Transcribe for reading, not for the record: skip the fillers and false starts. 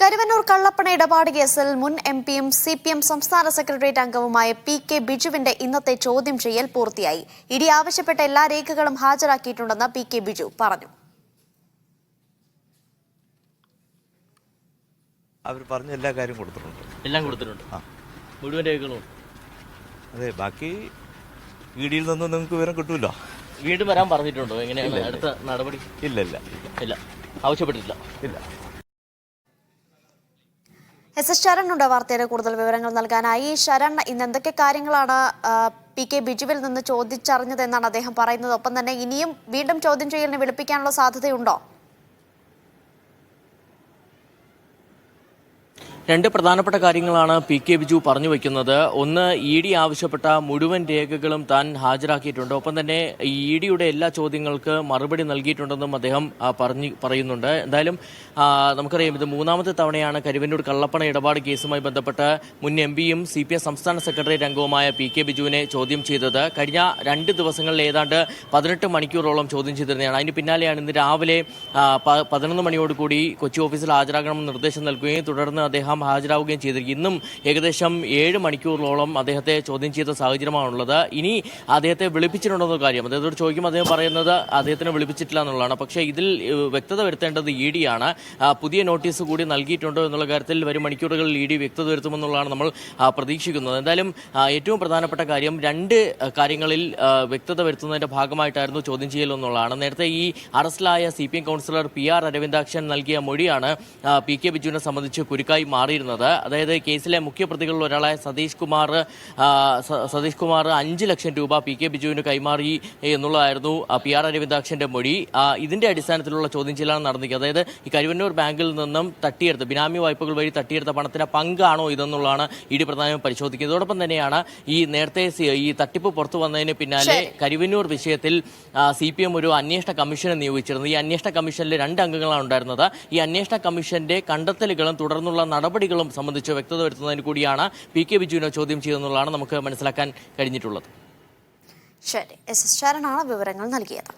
കരുവന്നൂർ കള്ളപ്പണ ഇടപാട് കേസിൽ മുൻ എംപിയും സിപിഎം സംസ്ഥാന സെക്രട്ടേറിയറ്റ് അംഗവുമായ പി.കെ. ബിജുവിന്റെ ഇന്നത്തെ ചോദ്യം ചെയ്യൽ പൂർത്തിയായി. ഇഡി ആവശ്യപ്പെട്ട എല്ലാ രേഖകളും ഹാജരാക്കിയിട്ടുണ്ടെന്ന് പി.കെ. ബിജു പറഞ്ഞു. അവർ പറഞ്ഞ എല്ലാ കാര്യം കൊടുത്തിട്ടുണ്ട്. എല്ലാം കൊടുത്തിട്ടുണ്ട്. മുഴുവൻ രേഖകളും. അതെ, ബാക്കി ഇഡിയിൽ നിന്നും നിങ്ങൾക്ക് വിവരം കിട്ടുമല്ലോ. വീണ്ടും വരാൻ പറഞ്ഞിട്ടുണ്ടോ? എങ്ങനെയാണ് അടുത്ത നടപടി? ഇല്ല, ആവശ്യപ്പെട്ടിട്ടില്ല. ഇല്ല. എസ് ശരൺ വാർത്തയുടെ കൂടുതൽ വിവരങ്ങൾ നൽകാനായി. ശരൺ, ഇന്ന് എന്തൊക്കെ കാര്യങ്ങളാണ് പി.കെ. ബിജുവിൽ നിന്ന് ചോദിച്ചറിഞ്ഞതെന്നാണ് അദ്ദേഹം പറയുന്നത്? ഒപ്പം തന്നെ ഇനിയും വീണ്ടും ചോദ്യം ചെയ്യലിന് വിളിപ്പിക്കാനുള്ള സാധ്യതയുണ്ടോ? രണ്ട് പ്രധാനപ്പെട്ട കാര്യങ്ങളാണ് പി.കെ. ബിജു പറഞ്ഞു വയ്ക്കുന്നത്. ഒന്ന്, ഇ.ഡി ആവശ്യപ്പെട്ട മുഴുവൻ രേഖകളും താൻ ഹാജരാക്കിയിട്ടുണ്ട്. ഒപ്പം തന്നെ ഇ.ഡിയുടെ എല്ലാ ചോദ്യങ്ങൾക്ക് മറുപടി നൽകിയിട്ടുണ്ടെന്നും അദ്ദേഹം പറയുന്നുണ്ട്. എന്തായാലും നമുക്കറിയാം, ഇത് മൂന്നാമത്തെ തവണയാണ് കരുവന്നൂർ കള്ളപ്പണ ഇടപാട് കേസുമായി ബന്ധപ്പെട്ട് മുൻ എംപിയും CPM സംസ്ഥാന സെക്രട്ടേറിയറ്റ് അംഗവുമായ പി.കെ. ബിജുവിനെ ചോദ്യം ചെയ്തത്. കഴിഞ്ഞ 2 ദിവസങ്ങളിൽ ഏതാണ്ട് 18 മണിക്കൂറോളം ചോദ്യം ചെയ്തിരുന്നതാണ്. അതിന് പിന്നാലെയാണ് ഇന്ന് രാവിലെ 11 മണിയോടുകൂടി കൊച്ചി ഓഫീസിൽ ഹാജരാകണമെന്ന് നിർദ്ദേശം നൽകുകയും തുടർന്ന് അദ്ദേഹം ഹാജരാവുകയും ചെയ്തിരിക്കും. ഇന്നും ഏകദേശം 7 മണിക്കൂറിലോളം അദ്ദേഹത്തെ ചോദ്യം ചെയ്ത സാഹചര്യമാണുള്ളത്. ഇനി അദ്ദേഹത്തെ വിളിപ്പിച്ചിട്ടുണ്ടെന്ന കാര്യം അദ്ദേഹത്തോട് ചോദിക്കുമ്പോൾ അദ്ദേഹം പറയുന്നത് അദ്ദേഹത്തിനെ വിളിപ്പിച്ചിട്ടില്ല എന്നുള്ളതാണ്. പക്ഷേ ഇതിൽ വ്യക്തത വരുത്തേണ്ടത് ഇ.ഡി ആണ്. പുതിയ നോട്ടീസ് കൂടി നൽകിയിട്ടുണ്ടോ എന്നുള്ള കാര്യത്തിൽ വരും മണിക്കൂറുകളിൽ ഇ.ഡി വ്യക്തത വരുത്തുമെന്നുള്ളതാണ് നമ്മൾ പ്രതീക്ഷിക്കുന്നത്. എന്തായാലും ഏറ്റവും പ്രധാനപ്പെട്ട കാര്യം 2 കാര്യങ്ങളിൽ വ്യക്തത വരുത്തുന്നതിന്റെ ഭാഗമായിട്ടായിരുന്നു ചോദ്യം ചെയ്യൽ എന്നുള്ളതാണ്. നേരത്തെ ഈ അറസ്റ്റിലായ CPM കൗൺസിലർ PR അരവിന്ദാക്ഷൻ നൽകിയ മൊഴിയാണ് പി.കെ. ബിജുവിനെ സംബന്ധിച്ച് കുരുക്കായി മാറിയിരുന്നത്. അതായത് കേസിലെ മുഖ്യപ്രതികളിൽ ഒരാളായ സതീഷ് കുമാർ 5 ലക്ഷം രൂപ പി.കെ. ബിജുവിന് കൈമാറി എന്നുള്ളതായിരുന്നു PR അരവിന്ദാക്ഷന്റെ മൊഴി. ഇതിന്റെ അടിസ്ഥാനത്തിലുള്ള ചോദ്യം ചെയ്യലാണ് നടന്നിരിക്കുന്നത്. അതായത് ഈ കരുവന്നൂർ ബാങ്കിൽ നിന്നും തട്ടിയെടുത്ത് ബിനാമി വായ്പകൾ വഴി തട്ടിയെടുത്ത പണത്തിന്റെ പങ്കാണോ ഇതെന്നുള്ളതാണ് ഇഡി പ്രധാനമായും പരിശോധിക്കുന്നത്. ഇതോടൊപ്പം തന്നെയാണ് ഈ നേരത്തെ ഈ തട്ടിപ്പ് പുറത്തു വന്നതിന് പിന്നാലെ കരുവന്നൂർ വിഷയത്തിൽ CPM ഒരു അന്വേഷണ കമ്മീഷനെ നിയോഗിച്ചിരുന്നത്. ഈ അന്വേഷണ കമ്മീഷനിൽ 2 അംഗങ്ങളാണ് ഉണ്ടായിരുന്നത്. ഈ അന്വേഷണ കമ്മീഷന്റെ കണ്ടെത്തലുകളും തുടർന്നുള്ള നടപടികളും സംബന്ധിച്ച് വ്യക്തത വരുത്തുന്നതിന് കൂടിയാണ് പി.കെ. ബിജുവിനെ ചോദ്യം ചെയ്തെന്നുള്ളതാണ് നമുക്ക് മനസ്സിലാക്കാൻ കഴിഞ്ഞിട്ടുള്ളത്. ശരി, എസ് ശരണാണ് വിവരങ്ങൾ നൽകിയത്.